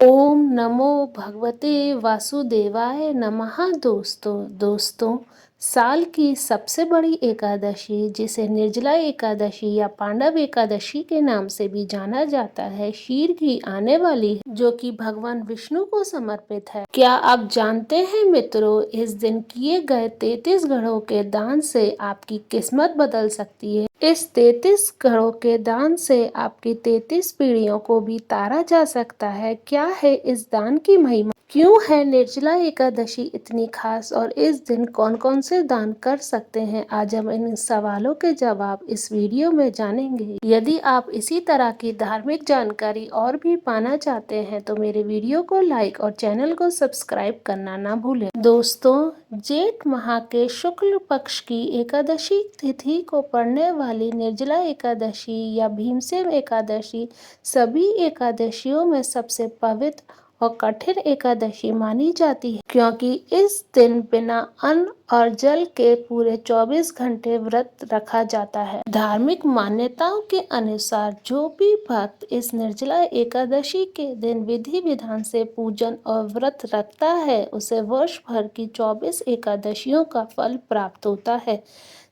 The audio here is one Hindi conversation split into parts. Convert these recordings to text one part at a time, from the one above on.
ओम नमो भगवते वासुदेवाय नमः। दोस्तों, साल की सबसे बड़ी एकादशी, जिसे निर्जला एकादशी या पांडव एकादशी के नाम से भी जाना जाता है, शीर की आने वाली है, जो कि भगवान विष्णु को समर्पित है। क्या आप जानते हैं मित्रों, इस दिन किए गए 33 घड़ों के दान से आपकी किस्मत बदल सकती है। इस 33 घड़ों के दान से आपकी 33 पीढ़ियों को भी तारा जा सकता है। क्या है इस दान की महिमा? क्यों है निर्जला एकादशी इतनी खास और इस दिन कौन कौन से दान कर सकते हैं? आज हम इन सवालों के जवाब इस वीडियो में जानेंगे। यदि आप इसी तरह की धार्मिक जानकारी और भी पाना चाहते हैं तो मेरे वीडियो को लाइक और चैनल को सब्सक्राइब करना ना भूलें। दोस्तों, जेठ माह के शुक्ल पक्ष की एकादशी तिथि को पड़ने वाली निर्जला एकादशी या भीमसेन एकादशी सभी एकादशियों में सबसे पवित्र और कठिन एकादशी मानी जाती है, क्योंकि इस दिन बिना अन्न और जल के पूरे 24 घंटे व्रत रखा जाता है। धार्मिक मान्यताओं के अनुसार जो भी भक्त इस निर्जला एकादशी के दिन विधि विधान से पूजन और व्रत रखता है, उसे वर्ष भर की 24 एकादशियों का फल प्राप्त होता है।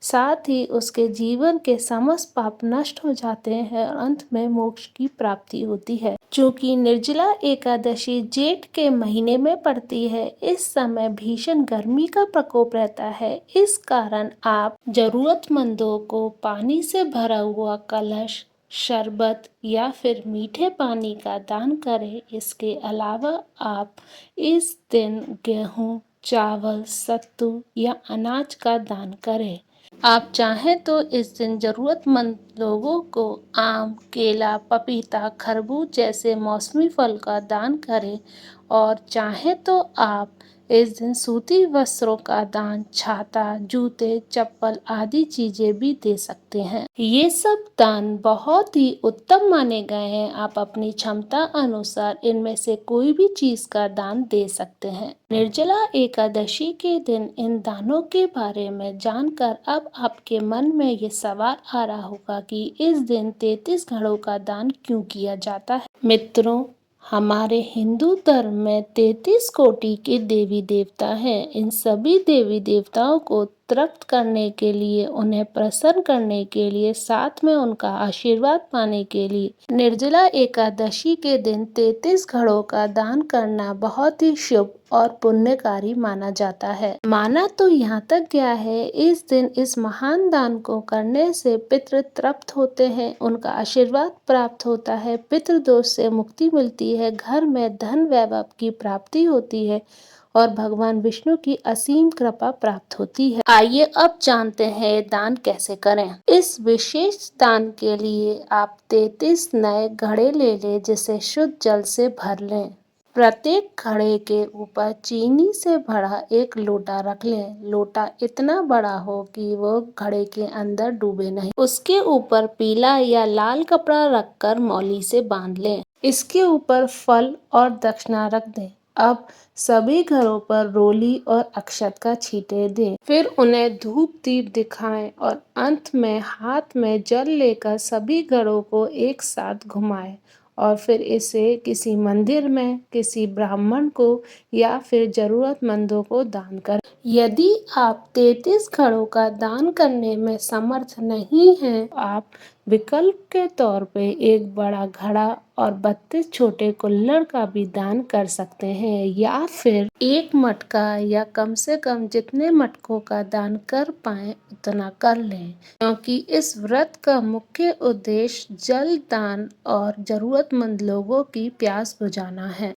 साथ ही उसके जीवन के समस्त पाप नष्ट हो जाते हैं और अंत में मोक्ष की प्राप्ति होती है। चूँकि निर्जला एकादशी जेठ के महीने में पड़ती है, इस समय भीषण गर्मी का प्रकोप रहता है। इस कारण आप जरूरतमंदों को पानी से भरा हुआ कलश, शरबत या फिर मीठे पानी का दान करें। इसके अलावा आप इस दिन गेहूं, चावल, सत्तू या अनाज का दान करें। आप चाहें तो इस दिन जरूरतमंद लोगों को आम, केला, पपीता, खरबूज जैसे मौसमी फल का दान करें और चाहें तो आप इस दिन सूती वस्त्रों का दान, छाता, जूते, चप्पल आदि चीजें भी दे सकते हैं। ये सब दान बहुत ही उत्तम माने गए हैं। आप अपनी क्षमता अनुसार इनमें से कोई भी चीज का दान दे सकते हैं। निर्जला एकादशी के दिन इन दानों के बारे में जानकर अब आपके मन में ये सवाल आ रहा होगा कि इस दिन 33 घड़ों का दान क्यों किया जाता है। मित्रों, हमारे हिंदू धर्म में 33 कोटि के देवी देवता हैं। इन सभी देवी देवताओं को तृप्त करने के लिए, उन्हें प्रसन्न करने के लिए, साथ में उनका आशीर्वाद पाने के लिए निर्जला एकादशी के दिन 33 घड़ों का दान करना बहुत ही शुभ और पुण्यकारी माना जाता है। माना तो यहाँ तक गया है, इस दिन इस महान दान को करने से पितृ तृप्त होते हैं, उनका आशीर्वाद प्राप्त होता है, पितृ दोष से मुक्ति मिलती है, घर में धन वैभव की प्राप्ति होती है और भगवान विष्णु की असीम कृपा प्राप्त होती है। आइए अब जानते हैं दान कैसे करें। इस विशेष दान के लिए आप 33 नए घड़े ले लें, जिसे शुद्ध जल से भर लें। प्रत्येक घड़े के ऊपर चीनी से भरा एक लोटा रख लें। लोटा इतना बड़ा हो कि वो घड़े के अंदर डूबे नहीं। उसके ऊपर पीला या लाल कपड़ा रखकर मौली से बांध लें। इसके ऊपर फल और दक्षिणा रख दें। अब सभी घरों पर रोली और अक्षत का छींटे दें। फिर उन्हें धूप दीप दिखाएं और अंत में हाथ में जल लेकर सभी घरों को एक साथ घुमाएं और फिर इसे किसी मंदिर में, किसी ब्राह्मण को या फिर जरूरतमंदों को दान करें। यदि आप 33 घड़ों का दान करने में समर्थ नहीं हैं, आप विकल्प के तौर पे एक बड़ा घड़ा और 32 छोटे कुल्हड़ का भी दान कर सकते हैं, या फिर एक मटका या कम से कम जितने मटकों का दान कर पाए उतना कर लें, क्योंकि इस व्रत का मुख्य उद्देश्य जल दान और जरूरतमंद लोगों की प्यास बुझाना है।